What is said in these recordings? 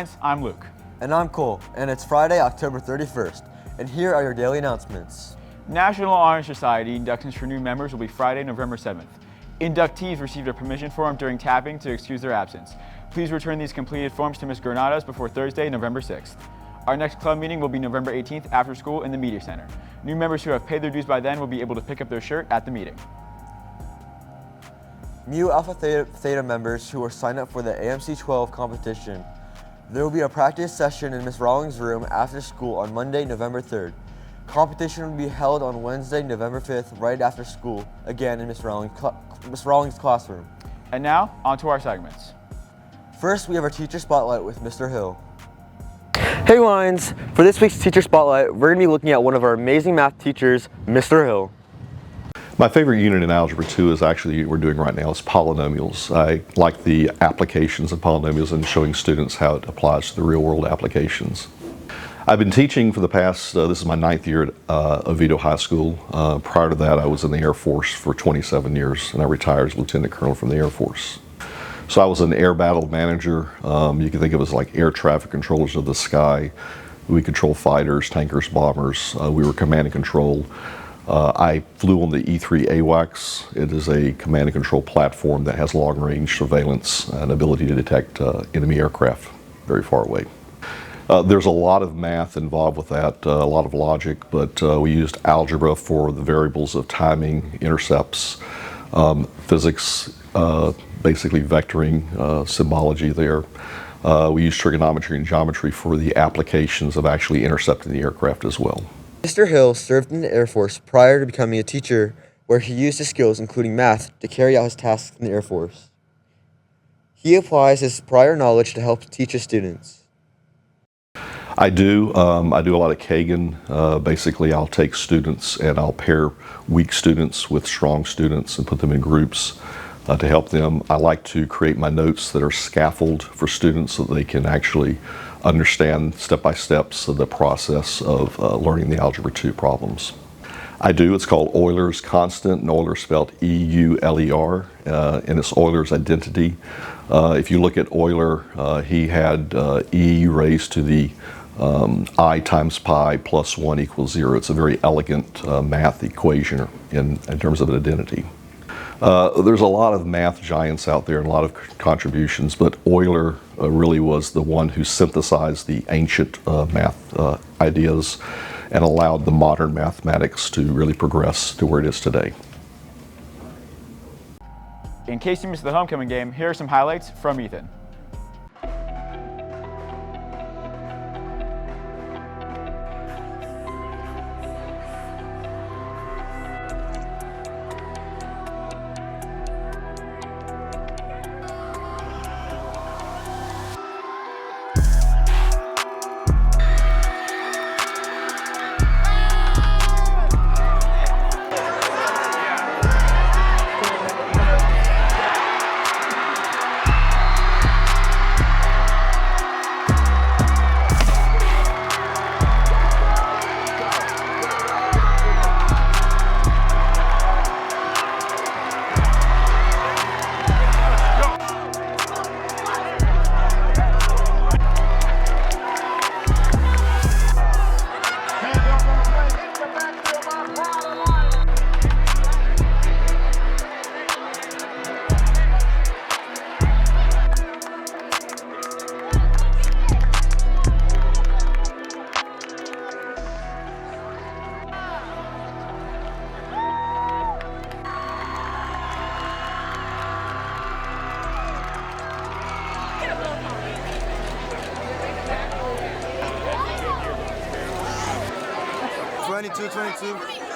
Lions, I'm Luke. And I'm Cole, and it's Friday, October 31st, and here are your daily announcements. National Honor Society inductions for new members will be Friday, November 7th. Inductees received a permission form during tapping to excuse their absence. Please return these completed forms to Ms. Granados before Thursday, November 6th. Our next club meeting will be November 18th after school in the Media Center. New members who have paid their dues by then will be able to pick up their shirt at the meeting. Mu Alpha Theta members who are signed up for the AMC 12 competition, there will be a practice session in Ms. Rawlings' room after school on Monday, November 3rd. Competition will be held on Wednesday, November 5th, right after school, again in Ms. Rawlings' classroom. And now, on to our segments. First, we have our Teacher Spotlight with Mr. Hill. Hey Lions! For this week's Teacher Spotlight, we're going to be looking at one of our amazing math teachers, Mr. Hill. My favorite unit in Algebra 2 is actually what we're doing right now is polynomials. I like the applications of polynomials and showing students how it applies to the real world applications. I've been teaching for the past, this is my 9th year at Oviedo High School. Prior to that, I was in the Air Force for 27 years, and I retired as Lieutenant Colonel from the Air Force. So I was an air battle manager. You can think of it as like air traffic controllers of the sky. We control fighters, tankers, bombers. We were command and control. I flew on the E-3 AWACS. It is a command and control platform that has long-range surveillance and ability to detect enemy aircraft very far away. There's a lot of math involved with that, a lot of logic, but we used algebra for the variables of timing, intercepts, physics, basically vectoring, symbology there. We used trigonometry and geometry for the applications of actually intercepting the aircraft as well. Mr. Hill served in the Air Force prior to becoming a teacher, where he used his skills, including math, to carry out his tasks in the Air Force. He applies his prior knowledge to help teach his students. I do a lot of Kagan. Basically, I'll take students and I'll pair weak students with strong students and put them in groups to help them. I like to create my notes that are scaffold for students so that they can actually understand step-by-steps of the process of learning the Algebra 2 problems. It's called Euler's constant, and Euler spelled E-U-L-E-R, and it's Euler's identity. If you look at Euler, he had E raised to the I times pi plus 1 equals 0. It's a very elegant math equation in terms of an identity. There's a lot of math giants out there and a lot of contributions, but Euler really was the one who synthesized the ancient math ideas and allowed the modern mathematics to really progress to where it is today. In case you missed the homecoming game, here are some highlights from Ethan.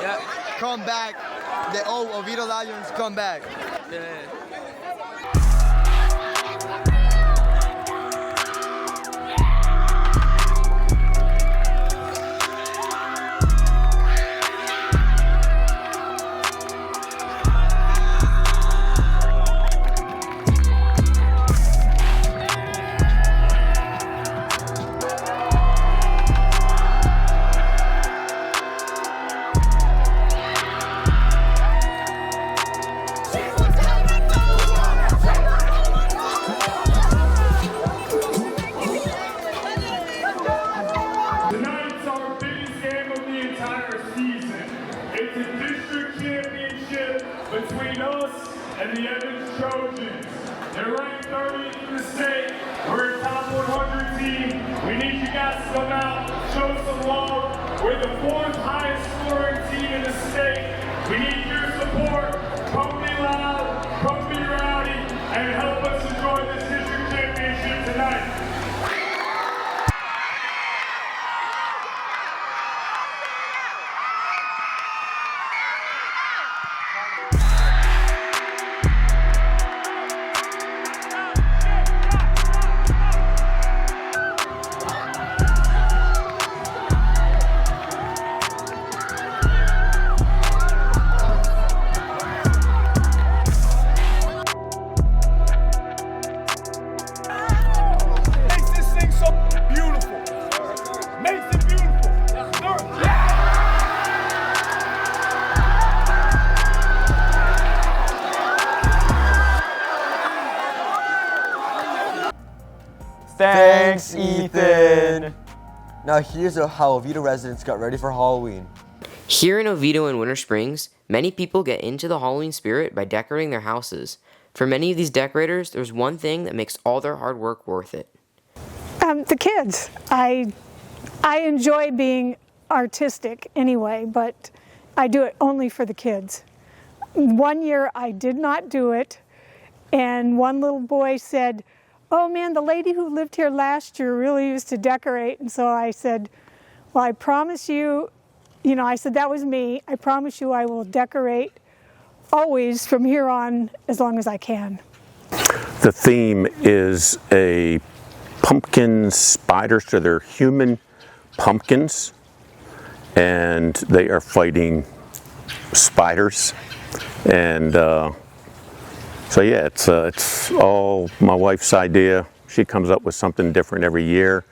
Yeah, come back. The old Oviedo Lions come back. Yeah. entire season. It's a district championship between us and the Evans Trojans. They're ranked 30th in the state. We're a top 100 team. We need you guys to come out, show some love. We're the 4th highest scoring team in the state. We need your support. Come be loud, come be rowdy, and help us enjoy this district championship tonight. Thanks, Ethan. Now here's how Oviedo residents got ready for Halloween. Here in Oviedo and Winter Springs, many people get into the Halloween spirit by decorating their houses. For many of these decorators, there's one thing that makes all their hard work worth it. The kids. I enjoy being artistic anyway, but I do it only for the kids. One year I did not do it, and one little boy said, "Oh man, the lady who lived here last year really used to decorate." And so I said, "Well, I promise you," I said, "that was me. I promise you I will decorate always from here on as long as I can." The theme is a pumpkin spider, so they're human pumpkins, and they are fighting spiders. And so yeah, it's all my wife's idea. She comes up with something different every year.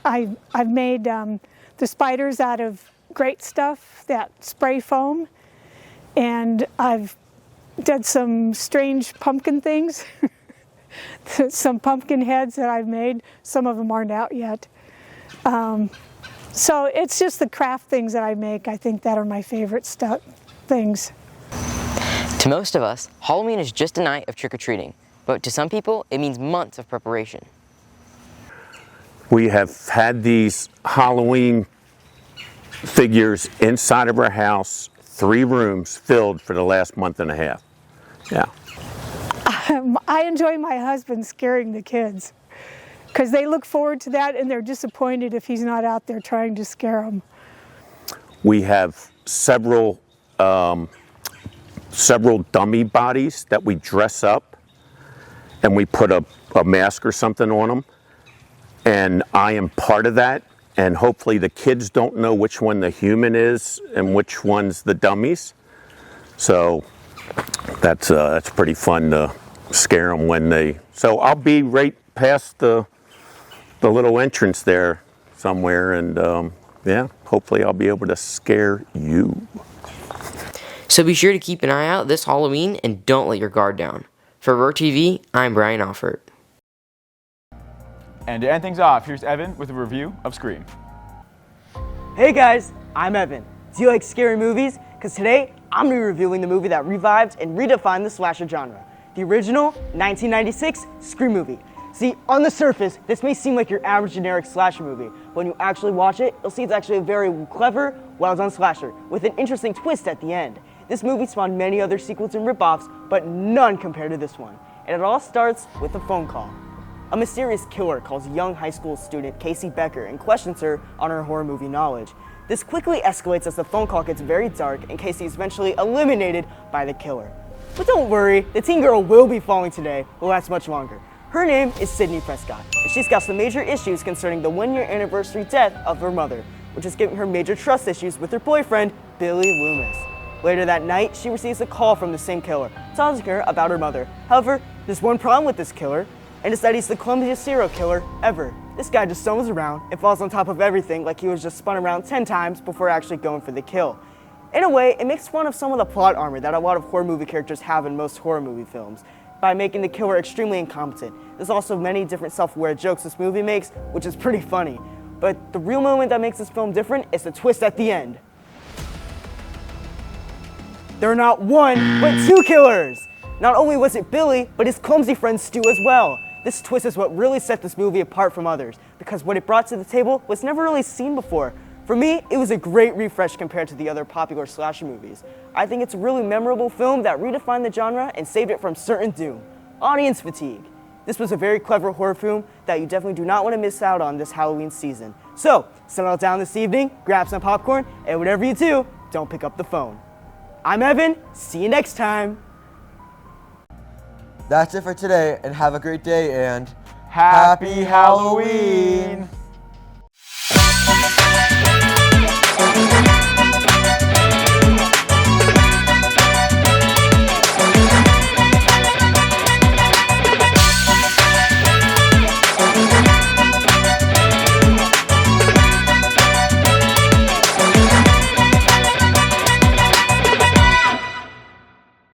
I've made the spiders out of great stuff, that spray foam, and I've done some strange pumpkin things. Some pumpkin heads that I've made. Some of them aren't out yet. So it's just the craft things that I make, I think, that are my favorite things. To most of us, Halloween is just a night of trick-or-treating, but to some people, it means months of preparation. We have had these Halloween figures inside of our house, 3 rooms filled for the last month and a half. Yeah. I enjoy my husband scaring the kids because they look forward to that and they're disappointed if he's not out there trying to scare them. We have several dummy bodies that we dress up and we put a mask or something on them, and I am part of that, and hopefully the kids don't know which one the human is and which one's the dummies, so that's pretty fun to scare them when they, so I'll be right past the little entrance there somewhere, and yeah, hopefully I'll be able to scare you. So be sure to keep an eye out this Halloween and don't let your guard down. For WROR TV, I'm Brian Alfert. And to end things off, here's Evan with a review of Scream. Hey guys, I'm Evan. Do you like scary movies? Because today, I'm going to be reviewing the movie that revived and redefined the slasher genre. The original 1996 Scream movie. See, on the surface, this may seem like your average generic slasher movie, but when you actually watch it, you'll see it's actually a very clever, well-done slasher, with an interesting twist at the end. This movie spawned many other sequels and rip-offs, but none compared to this one. And it all starts with a phone call. A mysterious killer calls young high school student Casey Becker and questions her on her horror movie knowledge. This quickly escalates as the phone call gets very dark and Casey is eventually eliminated by the killer. But don't worry, the teen girl will be falling today, will last much longer. Her name is Sydney Prescott, and she's got some major issues concerning the 1-year anniversary death of her mother, which is giving her major trust issues with her boyfriend, Billy Loomis. Later that night, she receives a call from the same killer, telling her about her mother. However, there's one problem with this killer, and it's that he's the clumsiest serial killer ever. This guy just stumbles around and falls on top of everything like he was just spun around 10 times before actually going for the kill. In a way, it makes fun of some of the plot armor that a lot of horror movie characters have in most horror movie films, by making the killer extremely incompetent. There's also many different self-aware jokes this movie makes, which is pretty funny. But the real moment that makes this film different is the twist at the end. There are not one, but two killers. Not only was it Billy, but his clumsy friend Stu as well. This twist is what really set this movie apart from others, because what it brought to the table was never really seen before. For me, it was a great refresh compared to the other popular slasher movies. I think it's a really memorable film that redefined the genre and saved it from certain doom. Audience fatigue. This was a very clever horror film that you definitely do not want to miss out on this Halloween season. So, settle down this evening, grab some popcorn, and whatever you do, don't pick up the phone. I'm Evan, see you next time. That's it for today, and have a great day, and Happy Halloween!